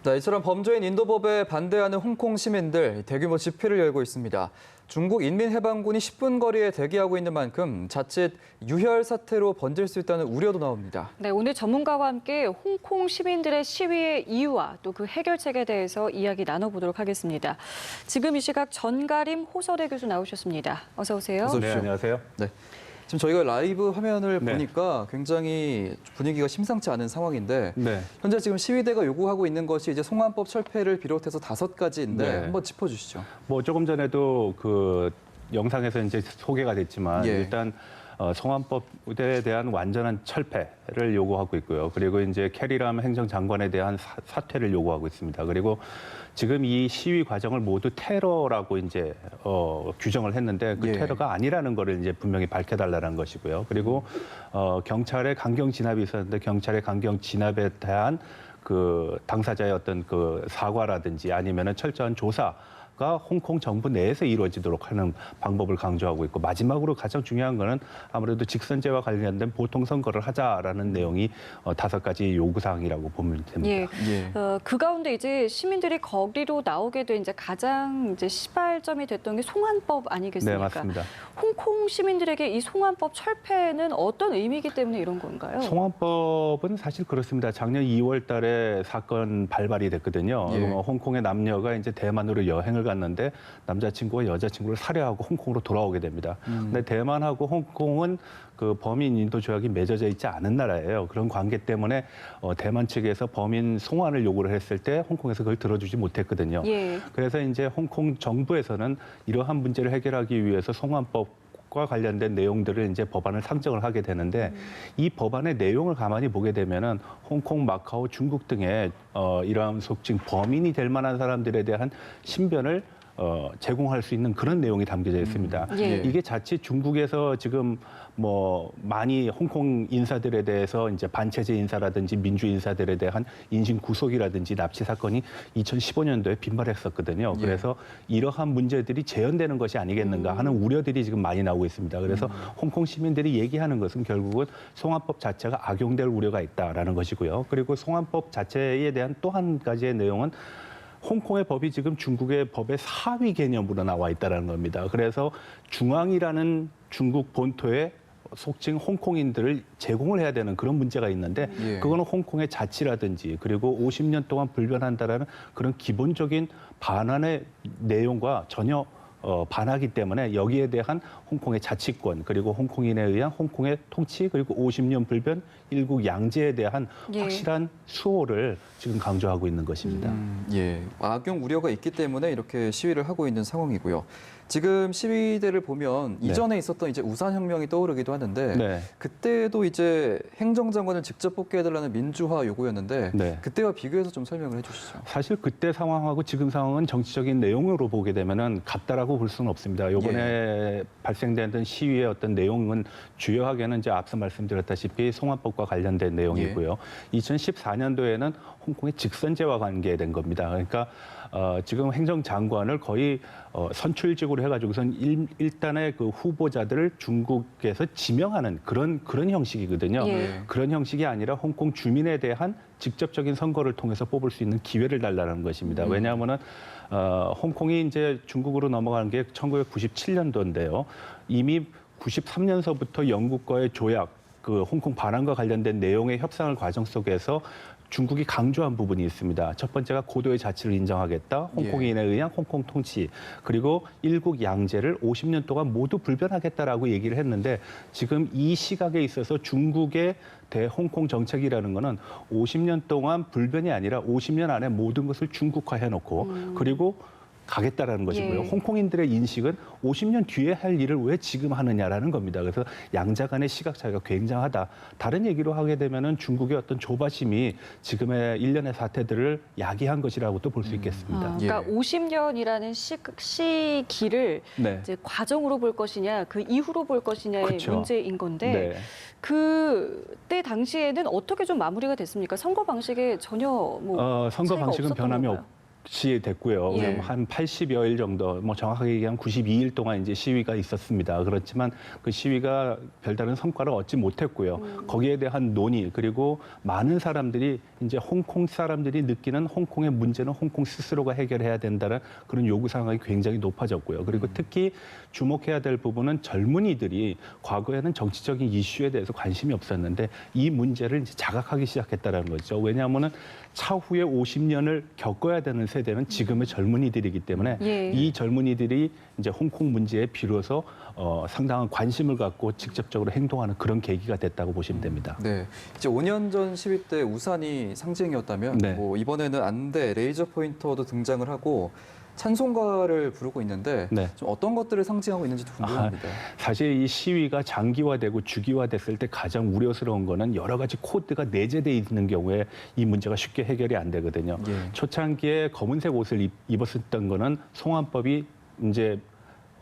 자, 이처럼 범죄인 인도법에 반대하는 홍콩 시민들 대규모 집회를 열고 있습니다. 중국 인민해방군이 10분 거리에 대기하고 있는 만큼 자칫 유혈 사태로 번질 수 있다는 우려도 나옵니다. 네, 오늘 전문가와 함께 홍콩 시민들의 시위의 이유와 또 그 해결책에 대해서 이야기 나눠보도록 하겠습니다. 지금 이 시각 전가림 호서대 교수 나오셨습니다. 어서 오세요. 어서 네, 안녕하세요. 네. 지금 저희가 라이브 화면을 네. 보니까 굉장히 분위기가 심상치 않은 상황인데 네. 현재 지금 시위대가 요구하고 있는 것이 이제 송환법 철폐를 비롯해서 5가지인데 네. 한번 짚어주시죠. 뭐 조금 전에도 그 영상에서 이제 소개가 됐지만 예. 일단 송환법에 대한 완전한 철폐를 요구하고 있고요. 그리고 이제 캐리람 행정장관에 대한 사퇴를 요구하고 있습니다. 그리고 지금 이 시위 과정을 모두 테러라고 이제 규정을 했는데 그 예. 테러가 아니라는 거를 이제 분명히 밝혀달라는 것이고요. 그리고 경찰의 강경 진압이 있었는데 경찰의 강경 진압에 대한 그 당사자의 어떤 그 사과라든지 아니면은 철저한 조사가 홍콩 정부 내에서 이루어지도록 하는 방법을 강조하고 있고 마지막으로 가장 중요한 거는 아무래도 직선제와 관련된 보통 선거를 하자라는 내용이 5가지 요구 사항이라고 보면 됩니다. 예. 그 가운데 이제 시민들이 거리로 나오게 된 이제 가장 이제 시발점이 됐던 게 송환법 아니겠습니까? 네, 맞습니다. 홍콩 시민들에게 이 송환법 철폐는 어떤 의미이기 때문에 이런 건가요? 송환법은 사실 그렇습니다. 작년 2월 달에 사건 발발이 됐거든요. 예. 홍콩의 남녀가 이제 대만으로 여행을 갔는데 남자친구와 여자친구를 살해하고 홍콩으로 돌아오게 됩니다. 근데 대만하고 홍콩은 그 범인 인도 조약이 맺어져 있지 않은 나라예요. 그런 관계 때문에 대만 측에서 범인 송환을 요구를 했을 때 홍콩에서 그걸 들어주지 못했거든요. 예. 그래서 이제 홍콩 정부에서는 이러한 문제를 해결하기 위해서 송환법과 관련된 내용들을 이제 법안을 상정을 하게 되는데 이 법안의 내용을 가만히 보게 되면은 홍콩, 마카오, 중국 등의 이러한 속칭 범인이 될 만한 사람들에 대한 신변을 제공할 수 있는 그런 내용이 담겨져 있습니다. 예. 이게 자칫 중국에서 지금 뭐 많이 홍콩 인사들에 대해서 이제 반체제 인사라든지 민주 인사들에 대한 인신 구속이라든지 납치 사건이 2015년도에 빈발했었거든요. 예. 그래서 이러한 문제들이 재현되는 것이 아니겠는가 하는 우려들이 지금 많이 나오고 있습니다. 그래서 홍콩 시민들이 얘기하는 것은 결국은 송환법 자체가 악용될 우려가 있다라는 것이고요. 그리고 송환법 자체에 대한 또 한 가지의 내용은 홍콩의 법이 지금 중국의 법의 사위 개념으로 나와 있다는 겁니다. 그래서 중앙이라는 중국 본토에 속칭 홍콩인들을 제공을 해야 되는 그런 문제가 있는데 예. 그거는 홍콩의 자치라든지 그리고 50년 동안 불변한다라는 그런 기본적인 반환의 내용과 전혀 반하기 때문에 여기에 대한 홍콩의 자치권 그리고 홍콩인에 의한 홍콩의 통치 그리고 50년 불변 일국 양제에 대한 예. 확실한 수호를 지금 강조하고 있는 것입니다. 예, 악용 우려가 있기 때문에 이렇게 시위를 하고 있는 상황이고요. 지금 시위대를 보면 네. 이전에 있었던 이제 우산혁명이 떠오르기도 하는데 네. 그때도 이제 행정장관을 직접 뽑게해달라는 민주화 요구였는데 네. 그때와 비교해서 좀 설명을 해주시죠. 사실 그때 상황하고 지금 상황은 정치적인 내용으로 보게 되면은 같다라고 볼 수는 없습니다. 이번에 발생된 시위의 어떤 내용은 주요하게는 이제 앞서 말씀드렸다시피 송환법과 관련된 내용이고요. 2014년도에는 홍콩의 직선제와 관계된 겁니다. 그러니까 지금 행정장관을 거의 선출직으로 해가지고선 일단의 그 후보자들을 중국에서 지명하는 그런 형식이거든요. 예. 그런 형식이 아니라 홍콩 주민에 대한 직접적인 선거를 통해서 뽑을 수 있는 기회를 달라는 것입니다. 왜냐하면은 홍콩이 이제 중국으로 넘어간 게 1997년도인데요. 이미 93년서부터 영국과의 조약, 그 홍콩 반환과 관련된 내용의 협상을 과정 속에서 중국이 강조한 부분이 있습니다. 첫 번째가 고도의 자치를 인정하겠다. 홍콩인에 의한 홍콩 통치. 그리고 일국 양제를 50년 동안 모두 불변하겠다라고 얘기를 했는데 지금 이 시각에 있어서 중국의 대홍콩 정책이라는 거는 50년 동안 불변이 아니라 50년 안에 모든 것을 중국화해놓고 그리고 가겠다라는 것이고요. 예. 홍콩인들의 인식은 50년 뒤에 할 일을 왜 지금 하느냐라는 겁니다. 그래서 양자 간의 시각 차이가 굉장하다. 다른 얘기로 하게 되면은 중국의 어떤 조바심이 지금의 일련의 사태들을 야기한 것이라고도 볼 수 있겠습니다. 그러니까 예. 50년이라는 시기를 네. 이제 과정으로 볼 것이냐, 그 이후로 볼 것이냐의 그렇죠. 문제인 건데 네. 그때 당시에는 어떻게 좀 마무리가 됐습니까? 선거 방식에 전혀 뭐 선거 차이가 방식은 없었던 변함이 건가요? 됐고요. 예. 한 80여일 정도, 뭐 정확하게 얘기하면 92일 동안 이제 시위가 있었습니다. 그렇지만 그 시위가 별다른 성과를 얻지 못했고요. 거기에 대한 논의 그리고 많은 사람들이 이제 홍콩 사람들이 느끼는 홍콩의 문제는 홍콩 스스로가 해결해야 된다는 그런 요구 사항이 굉장히 높아졌고요. 그리고 특히 주목해야 될 부분은 젊은이들이 과거에는 정치적인 이슈에 대해서 관심이 없었는데 이 문제를 이제 자각하기 시작했다는 거죠. 왜냐하면은 차후에 50년을 겪어야 되는 세대는 지금의 젊은이들이기 때문에 예. 이 젊은이들이 이제 홍콩 문제에 비로소 상당한 관심을 갖고 직접적으로 행동하는 그런 계기가 됐다고 보시면 됩니다. 네, 이제 5년 전 시위 때 우산이 상징이었다면 네. 뭐 이번에는 안대, 레이저 포인터도 등장을 하고 찬송가를 부르고 있는데 네. 좀 어떤 것들을 상징하고 있는지도 궁금합니다. 사실 이 시위가 장기화되고 주기화됐을 때 가장 우려스러운 거는 여러 가지 코드가 내재돼 있는 경우에 이 문제가 쉽게 해결이 안 되거든요. 예. 초창기에 검은색 옷을 입었었던 거는 송환법이 이제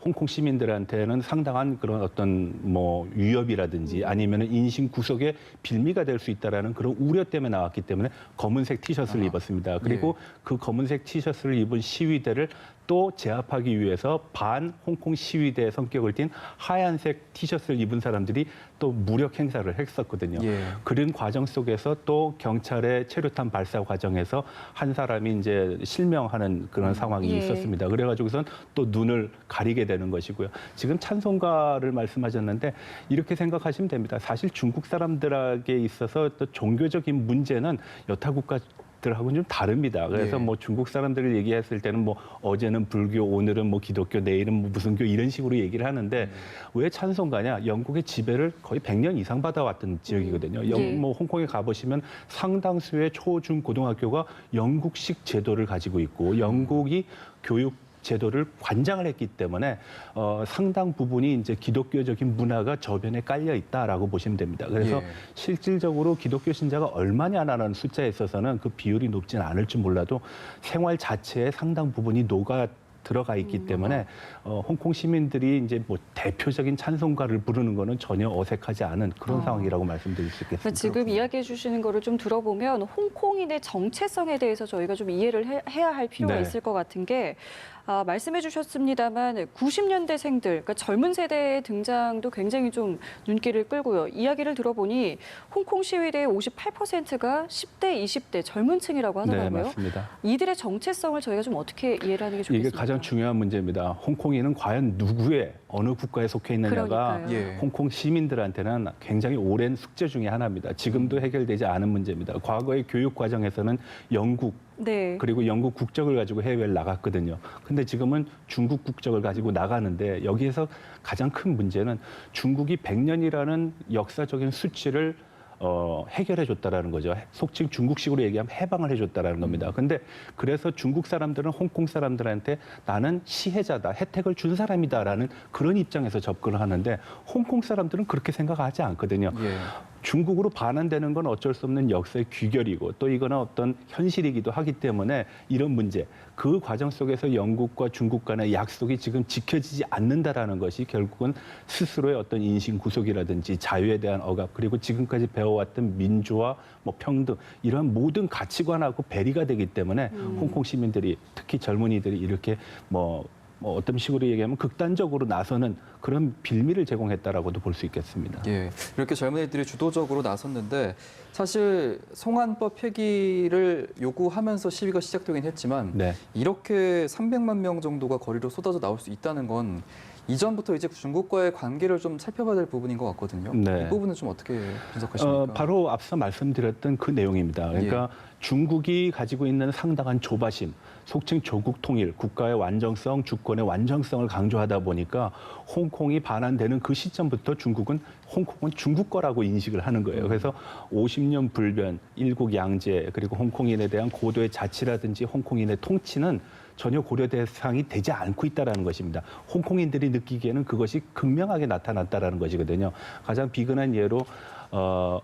홍콩 시민들한테는 상당한 그런 어떤 뭐 위협이라든지 아니면 인신 구속의 빌미가 될 수 있다라는 그런 우려 때문에 나왔기 때문에 검은색 티셔츠를 입었습니다. 그리고 그 검은색 티셔츠를 입은 시위대를 또 제압하기 위해서 반 홍콩 시위대 성격을 띤 하얀색 티셔츠를 입은 사람들이 또 무력 행사를 했었거든요. 예. 그런 과정 속에서 또 경찰의 체류탄 발사 과정에서 한 사람이 이제 실명하는 그런 상황이 예. 있었습니다. 그래가지고선 또 눈을 가리게 되는 것이고요. 지금 찬송가를 말씀하셨는데 이렇게 생각하시면 됩니다. 사실 중국 사람들에게 있어서 또 종교적인 문제는 여타 국가 들하고는 좀 다릅니다. 그래서 예. 뭐 중국 사람들을 얘기했을 때는 뭐 어제는 불교, 오늘은 뭐 기독교, 내일은 뭐 무슨 교 이런 식으로 얘기를 하는데 왜 찬송가냐? 영국의 지배를 거의 100년 이상 받아왔던 지역이거든요. 예. 뭐 홍콩에 가보시면 상당수의 초, 중, 고등학교가 영국식 제도를 가지고 있고 영국이 교육 제도를 관장을 했기 때문에 상당 부분이 이제 기독교적인 문화가 저변에 깔려 있다라고 보시면 됩니다. 그래서 예. 실질적으로 기독교 신자가 얼마냐라는 숫자에 있어서는 그 비율이 높지는 않을지 몰라도 생활 자체에 상당 부분이 녹아 들어가 있기 때문에 홍콩 시민들이 이제 뭐 대표적인 찬송가를 부르는 거는 전혀 어색하지 않은 그런 상황이라고 말씀드릴 수 있겠습니다. 지금 이야기해 주시는 거를 좀 들어보면 홍콩인의 정체성에 대해서 저희가 좀 이해를 해야 할 필요가 네. 있을 것 같은 게 말씀해 주셨습니다만 90년대생들, 그러니까 젊은 세대의 등장도 굉장히 좀 눈길을 끌고요. 이야기를 들어보니 홍콩 시위대의 58%가 10대, 20대 젊은 층이라고 네, 하더라고요. 맞습니다. 이들의 정체성을 저희가 좀 어떻게 이해를 하는 게 좋겠습니까? 이게 가장 중요한 문제입니다. 홍콩인은 과연 누구의 어느 국가에 속해 있느냐가 그러니까요. 예. 홍콩 시민들한테는 굉장히 오랜 숙제 중에 하나입니다. 지금도 해결되지 않은 문제입니다. 과거의 교육 과정에서는 영국 네. 그리고 영국 국적을 가지고 해외를 나갔거든요. 근데 지금은 중국 국적을 가지고 나가는데 여기에서 가장 큰 문제는 중국이 100년이라는 역사적인 수치를 해결해 줬다라는 거죠. 속칭 중국식으로 얘기하면 해방을 해줬다라는 겁니다. 근데 그래서 중국 사람들은 홍콩 사람들한테 나는 시혜자다, 혜택을 준 사람이다라는 그런 입장에서 접근을 하는데 홍콩 사람들은 그렇게 생각하지 않거든요. 예. 중국으로 반환되는 건 어쩔 수 없는 역사의 귀결이고 또 이거는 어떤 현실이기도 하기 때문에 이런 문제, 그 과정 속에서 영국과 중국 간의 약속이 지금 지켜지지 않는다라는 것이 결국은 스스로의 어떤 인신 구속이라든지 자유에 대한 억압 그리고 지금까지 배워왔던 민주화, 뭐 평등 이런 모든 가치관하고 배리가 되기 때문에 홍콩 시민들이 특히 젊은이들이 이렇게 뭐 어떤 식으로 얘기하면 극단적으로 나서는 그런 빌미를 제공했다라고도 볼 수 있겠습니다. 예, 이렇게 젊은이들이 주도적으로 나섰는데 사실 송환법 폐기를 요구하면서 시위가 시작되긴 했지만 네. 이렇게 300만 명 정도가 거리로 쏟아져 나올 수 있다는 건 이전부터 이제 중국과의 관계를 좀 살펴봐야 될 부분인 것 같거든요. 네. 이 부분은 좀 어떻게 분석하십니까? 바로 앞서 말씀드렸던 그 내용입니다. 그러니까 중국이 가지고 있는 상당한 조바심, 속칭 조국 통일, 국가의 완전성, 주권의 완전성을 강조하다 보니까 홍콩이 반환되는 그 시점부터 중국은 홍콩은 중국 거라고 인식을 하는 거예요. 그래서 50년 불변, 일국 양제, 그리고 홍콩인에 대한 고도의 자치라든지 홍콩인의 통치는 전혀 고려 대상이 되지 않고 있다는 것입니다. 홍콩인들이 느끼기에는 그것이 극명하게 나타났다는 것이거든요. 가장 비근한 예로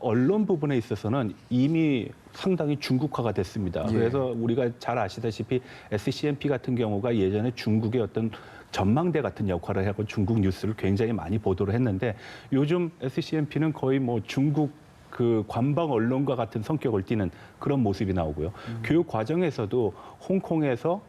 언론 부분에 있어서는 이미 상당히 중국화가 됐습니다. 예. 그래서 우리가 잘 아시다시피 SCMP 같은 경우가 예전에 중국의 어떤 전망대 같은 역할을 하고 중국 뉴스를 굉장히 많이 보도를 했는데 요즘 SCMP는 거의 뭐 중국 그 관방 언론과 같은 성격을 띠는 그런 모습이 나오고요. 교육 과정에서도 홍콩에서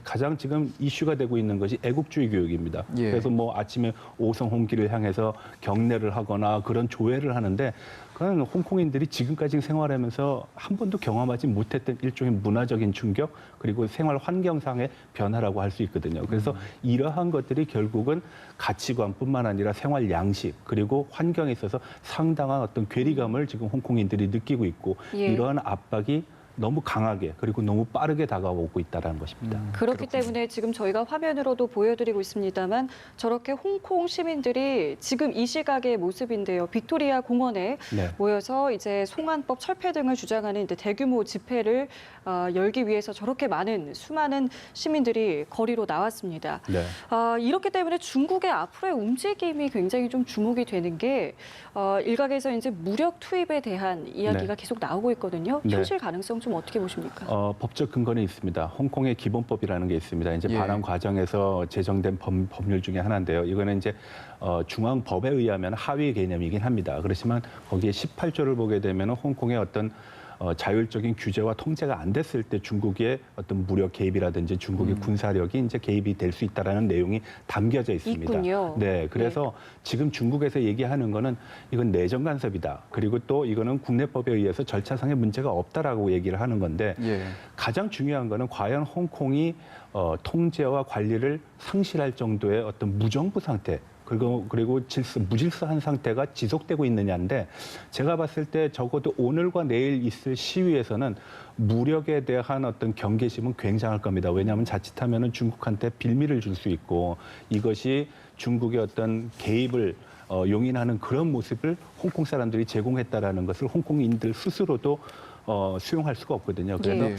가장 지금 이슈가 되고 있는 것이 애국주의 교육입니다. 예. 그래서 뭐 아침에 오성홍길을 향해서 경례를 하거나 그런 조회를 하는데 그건 홍콩인들이 지금까지 생활하면서 한 번도 경험하지 못했던 일종의 문화적인 충격 그리고 생활 환경상의 변화라고 할 수 있거든요. 그래서 이러한 것들이 결국은 가치관뿐만 아니라 생활 양식 그리고 환경에 있어서 상당한 어떤 괴리감을 지금 홍콩인들이 느끼고 있고 예. 이러한 압박이 너무 강하게 그리고 너무 빠르게 다가오고 있다는 것입니다. 그렇기 때문에 지금 저희가 화면으로도 보여드리고 있습니다만 저렇게 홍콩 시민들이 지금 이 시각의 모습인데요. 빅토리아 공원에 네. 모여서 이제 송환법 철폐 등을 주장하는 이제 대규모 집회를 열기 위해서 저렇게 수많은 시민들이 거리로 나왔습니다. 네. 이렇기 때문에 중국의 앞으로의 움직임이 굉장히 좀 주목이 되는 게 일각에서 이제 무력 투입에 대한 이야기가 계속 나오고 있거든요. 네. 현실 가능성 좀 어떻게 보십니까? 법적 근거는 있습니다. 홍콩의 기본법이라는 게 있습니다. 이제 예. 반환 과정에서 제정된 법률 중에 하나인데요. 이거는 이제 중앙법에 의하면 하위 개념이긴 합니다. 그렇지만 거기에 18조를 보게 되면 홍콩의 어떤 자율적인 규제와 통제가 안 됐을 때 중국의 어떤 무력 개입이라든지 중국의 군사력이 이제 개입이 될 수 있다라는 내용이 담겨져 있습니다. 있군요. 네, 그래서 지금 중국에서 얘기하는 거는 이건 내정 간섭이다. 그리고 또 이거는 국내법에 의해서 절차상의 문제가 없다라고 얘기를 하는 건데 예. 가장 중요한 거는 과연 홍콩이 통제와 관리를 상실할 정도의 어떤 무정부 상태 그리고 무질서한 상태가 지속되고 있느냐인데 제가 봤을 때 적어도 오늘과 내일 있을 시위에서는 무력에 대한 어떤 경계심은 굉장할 겁니다. 왜냐하면 자칫하면은 중국한테 빌미를 줄 수 있고 이것이 중국의 어떤 개입을 용인하는 그런 모습을 홍콩 사람들이 제공했다라는 것을 홍콩인들 스스로도 수용할 수가 없거든요. 그래서 예.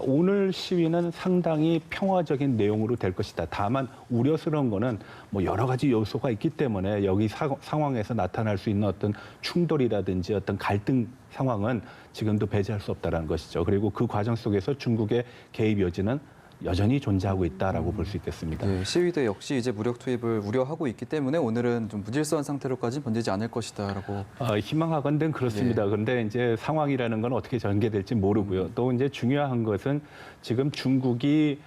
오늘 시위는 상당히 평화적인 내용으로 될 것이다. 다만 우려스러운 거는 뭐 여러 가지 요소가 있기 때문에 여기 상황에서 나타날 수 있는 어떤 충돌이라든지 어떤 갈등 상황은 지금도 배제할 수 없다는 것이죠. 그리고 그 과정 속에서 중국의 개입 여지는 여전히 존재하고 있다라고 볼 수 있겠습니다. 예, 시위대 역시 이제 무력 투입을 우려하고 있기 때문에 오늘은 좀 무질서한 상태로까지는 번지지 않을 것이다라고. 희망하건대는 그렇습니다. 예. 그런데 이제 상황이라는 건 어떻게 전개될지 모르고요. 또 이제 중요한 것은 지금 중국이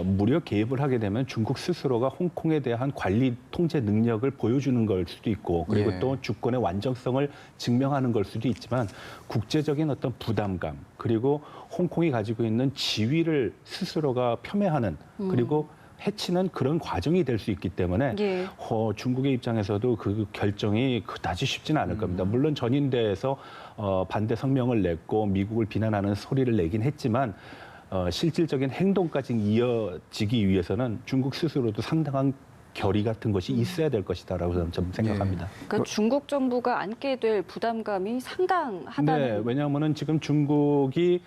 무력 개입을 하게 되면 중국 스스로가 홍콩에 대한 관리 통제 능력을 보여주는 걸 수도 있고 그리고 예. 또 주권의 완전성을 증명하는 걸 수도 있지만 국제적인 어떤 부담감 그리고 홍콩이 가지고 있는 지위를 스스로가 폄훼하는 그리고 해치는 그런 과정이 될 수 있기 때문에 예. 중국의 입장에서도 그 결정이 그다지 쉽지는 않을 겁니다. 물론 전인대에서 반대 성명을 냈고 미국을 비난하는 소리를 내긴 했지만 실질적인 행동까지 이어지기 위해서는 중국 스스로도 상당한 결의 같은 것이 있어야 될 것이다라고 저는 생각합니다. 그러니까 중국 정부가 안게 될 부담감이 상당하다는. 네, 왜냐하면은 지금 중국이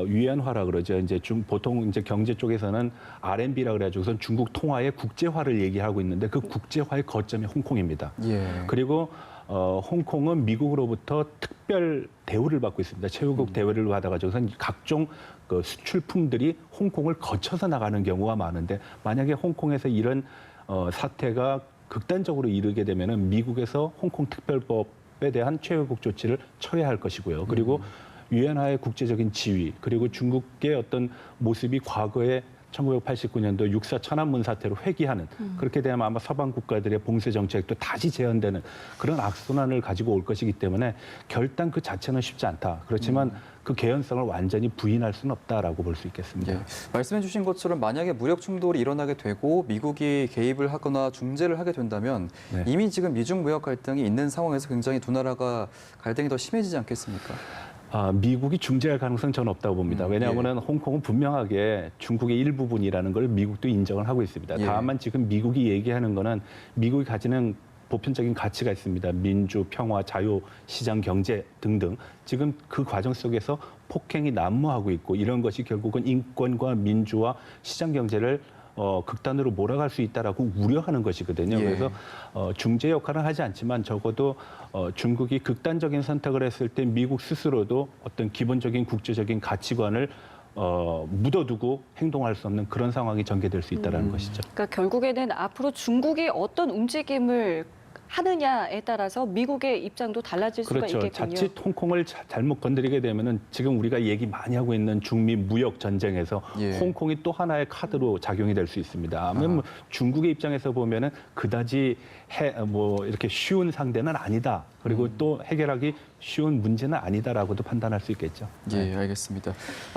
위안화라 그러죠. 이제 보통 이제 경제 쪽에서는 RMB라 그래가지고 우선 중국 통화의 국제화를 얘기하고 있는데 그 국제화의 거점이 홍콩입니다. 예. 그리고 홍콩은 미국으로부터 특별 대우를 받고 있습니다. 최우국 대우를 받아가지고선 각종 그 수출품들이 홍콩을 거쳐서 나가는 경우가 많은데 만약에 홍콩에서 이런 사태가 극단적으로 이르게 되면은 미국에서 홍콩 특별법에 대한 최후국 조치를 철회할 것이고요. 그리고 위안화의 국제적인 지위 그리고 중국의 어떤 모습이 과거에 1989년도 6.4 천안문 사태로 회귀하는 그렇게 되면 아마 서방 국가들의 봉쇄 정책도 다시 재현되는 그런 악순환을 가지고 올 것이기 때문에 결단 그 자체는 쉽지 않다. 그렇지만 그 개연성을 완전히 부인할 수는 없다라고 볼 수 있겠습니다. 예. 말씀해 주신 것처럼 만약에 무력 충돌이 일어나게 되고 미국이 개입을 하거나 중재를 하게 된다면 네. 이미 지금 미중 무역 갈등이 있는 상황에서 굉장히 두 나라가 갈등이 더 심해지지 않겠습니까? 미국이 중재할 가능성은 저는 없다고 봅니다. 왜냐하면 홍콩은 분명하게 중국의 일부분이라는 걸 미국도 인정을 하고 있습니다. 예. 다만 지금 미국이 얘기하는 거는 미국이 가지는 보편적인 가치가 있습니다. 민주, 평화, 자유, 시장, 경제 등등. 지금 그 과정 속에서 폭행이 난무하고 있고 이런 것이 결국은 인권과 민주와 시장 경제를 극단으로 몰아갈 수 있다라고 우려하는 것이거든요. 예. 그래서 중재 역할은 하지 않지만 적어도 중국이 극단적인 선택을 했을 때 미국 스스로도 어떤 기본적인 국제적인 가치관을 묻어두고 행동할 수 없는 그런 상황이 전개될 수 있다는 것이죠. 그러니까 결국에는 앞으로 중국이 어떤 움직임을 하느냐에 따라서 미국의 입장도 달라질 수가 그렇죠. 있겠군요. 자칫 홍콩을 잘못 건드리게 되면은 지금 우리가 얘기 많이 하고 있는 중미 무역 전쟁에서 예. 홍콩이 또 하나의 카드로 작용이 될 수 있습니다. 뭐 중국의 입장에서 보면은 그다지 이렇게 쉬운 상대는 아니다. 그리고 또 해결하기 쉬운 문제는 아니다라고도 판단할 수 있겠죠. 예, 알겠습니다.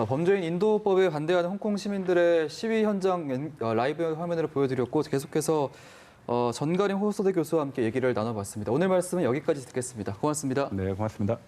범죄인 인도법에 반대하는 홍콩 시민들의 시위 현장 라이브 화면으로 보여드렸고 계속해서 전가림 호소대 교수와 함께 얘기를 나눠봤습니다. 오늘 말씀은 여기까지 듣겠습니다. 고맙습니다. 네, 고맙습니다.